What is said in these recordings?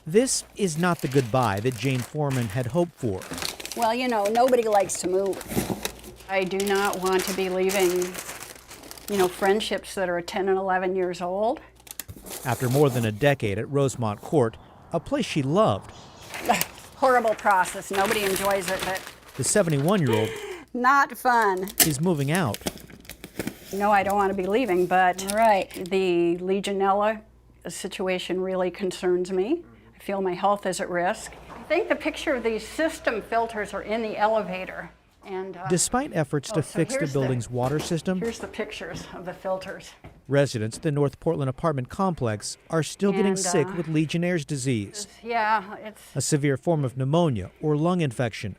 This is not the goodbye that Jane Foreman had hoped for. Well, you know, nobody likes to move. I do not want to be leaving, friendships that are 10 and 11 years old. After more than a decade at Rosemont Court, a place she loved. Horrible process. Nobody enjoys it, but The 71-year-old not fun. is moving out. No, I don't want to be leaving, but the Legionella situation really concerns me. I feel my health is at risk. I think the picture of these system filters are in the elevator. And Despite efforts to fix the building's water system, here's the pictures of the filters. residents at the North Portland apartment complex are still getting sick with Legionnaires Disease, Yeah, it's a severe form of pneumonia or lung infection.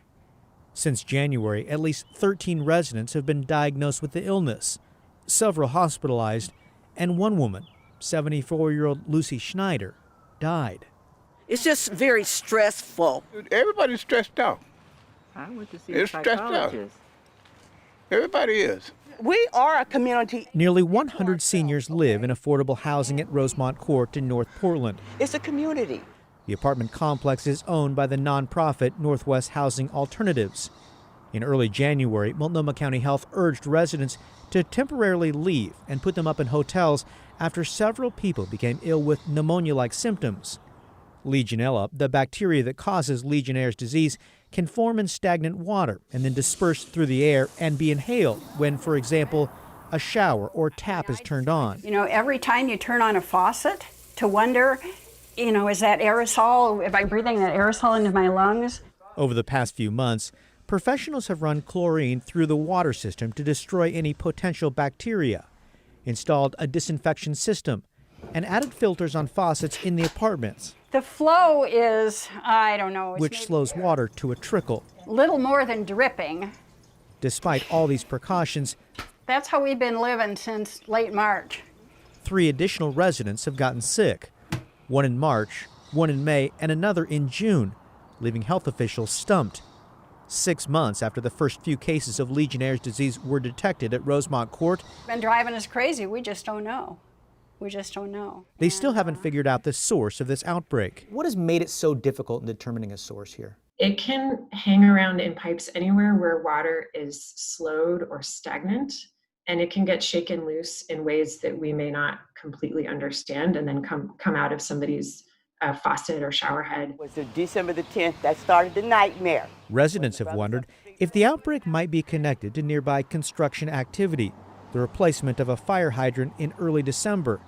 Since January, at least 13 residents have been diagnosed with the illness, several hospitalized, and one woman, 74-year-old Lucy Schneider, died. It's just very stressful. Everybody's stressed out. I went to see They're a stressed out. psychologist. Everybody is. We are a community. Nearly 100 seniors live in affordable housing at Rosemont Court in North Portland. It's a community. The apartment complex is owned by the nonprofit Northwest Housing Alternatives. In early January, Multnomah County Health urged residents to temporarily leave and put them up in hotels after several people became ill with pneumonia-like symptoms. Legionella, the bacteria that causes Legionnaires' disease, can form in stagnant water and then disperse through the air and be inhaled when, for example, a shower or tap is turned on. You know, every time you turn on a faucet, to wonder, is that aerosol, am I breathing that aerosol into my lungs? Over the past few months, professionals have run chlorine through the water system to destroy any potential bacteria, installed a disinfection system, and added filters on faucets in the apartments. The flow is, I don't know. Which slows water to a trickle. Little more than dripping. Despite all these precautions, that's how we've been living since late March. 3 additional residents have gotten sick. One in March, one in May, and another in June, leaving health officials stumped. 6 months after the first few cases of Legionnaires' disease were detected at Rosemont Court, been driving us crazy. We just don't know. We just don't know. They still haven't figured out the source of this outbreak. What has made it so difficult in determining a source here? It can hang around in pipes anywhere where water is slowed or stagnant, and it can get shaken loose in ways that we may not completely understand and then come out of somebody's faucet or shower head. It was December the 10th that started the nightmare. Residents have wondered if the outbreak might be connected to nearby construction activity, the replacement of a fire hydrant in early December.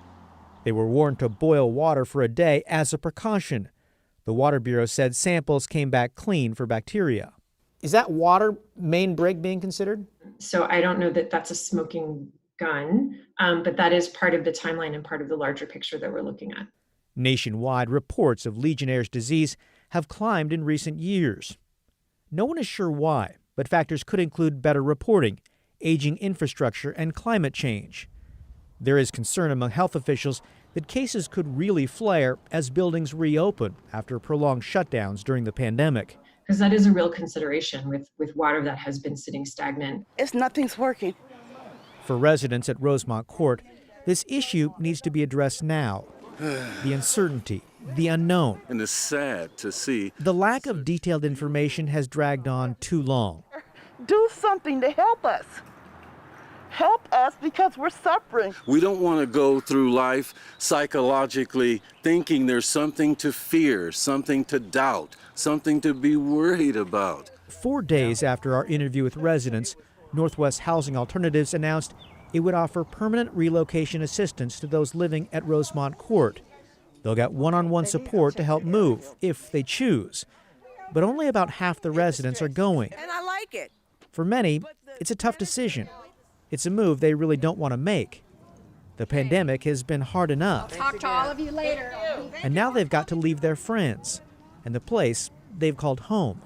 They were warned to boil water for a day as a precaution. The Water Bureau said samples came back clean for bacteria. Is that water main break being considered? So I don't know that that's a smoking gun, but that is part of the timeline and part of the larger picture that we're looking at. Nationwide, reports of Legionnaires' disease have climbed in recent years. No one is sure why, but factors could include better reporting, aging infrastructure, and climate change. There is concern among health officials that cases could really flare as buildings reopen after prolonged shutdowns during the pandemic. Because that is a real consideration with water that has been sitting stagnant. Nothing's working. For residents at Rosemont Court, this issue needs to be addressed now. The uncertainty, the unknown. And it's sad to see. The lack of detailed information has dragged on too long. Do something to help us. Help us because we're suffering. We don't want to go through life psychologically thinking there's something to fear, something to doubt, something to be worried about. 4 days after our interview with residents, Northwest Housing Alternatives announced it would offer permanent relocation assistance to those living at Rosemont Court. They'll get one-on-one support to help move, if they choose. But only about half the residents are going. And I like it. For many, it's a tough decision. It's a move they really don't want to make. The pandemic has been hard enough. Talk to all of you later. And now they've got to leave their friends and the place they've called home.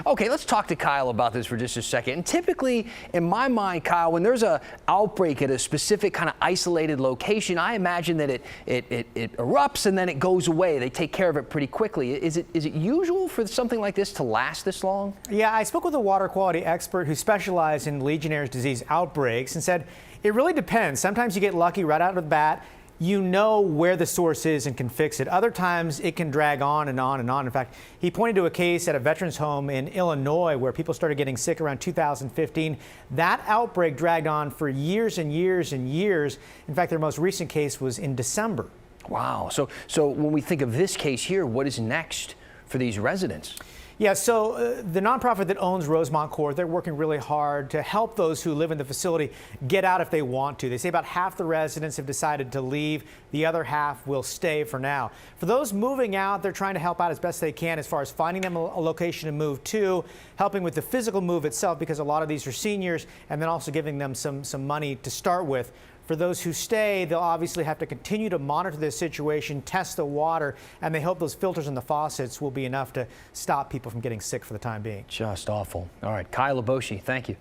Okay, let's talk to Kyle about this for just a second. And typically, in my mind, Kyle, when there's an outbreak at a specific kind of isolated location, I imagine that it erupts and then it goes away. They take care of it pretty quickly. Is it usual for something like this to last this long? Yeah, I spoke with a water quality expert who specialized in Legionnaires' disease outbreaks and said it really depends. Sometimes you get lucky right out of the bat. you know where the source is and can fix it. Other times it can drag on and on and on. In fact, he pointed to a case at a veterans home in Illinois where people started getting sick around 2015. That outbreak dragged on for years and years and years. In fact, their most recent case was in December. Wow. So when we think of this case here, what is next for these residents? Yeah, so the nonprofit that owns Rosemont Court, they're working really hard to help those who live in the facility get out if they want to. They say about half the residents have decided to leave. The other half will stay for now. For those moving out, they're trying to help out as best they can as far as finding them a location to move to, helping with the physical move itself because a lot of these are seniors, and then also giving them some money to start with. For those who stay, they'll obviously have to continue to monitor this situation, test the water, and they hope those filters in the faucets will be enough to stop people from getting sick for the time being. Just awful. All right, Kyle Aboshi, thank you.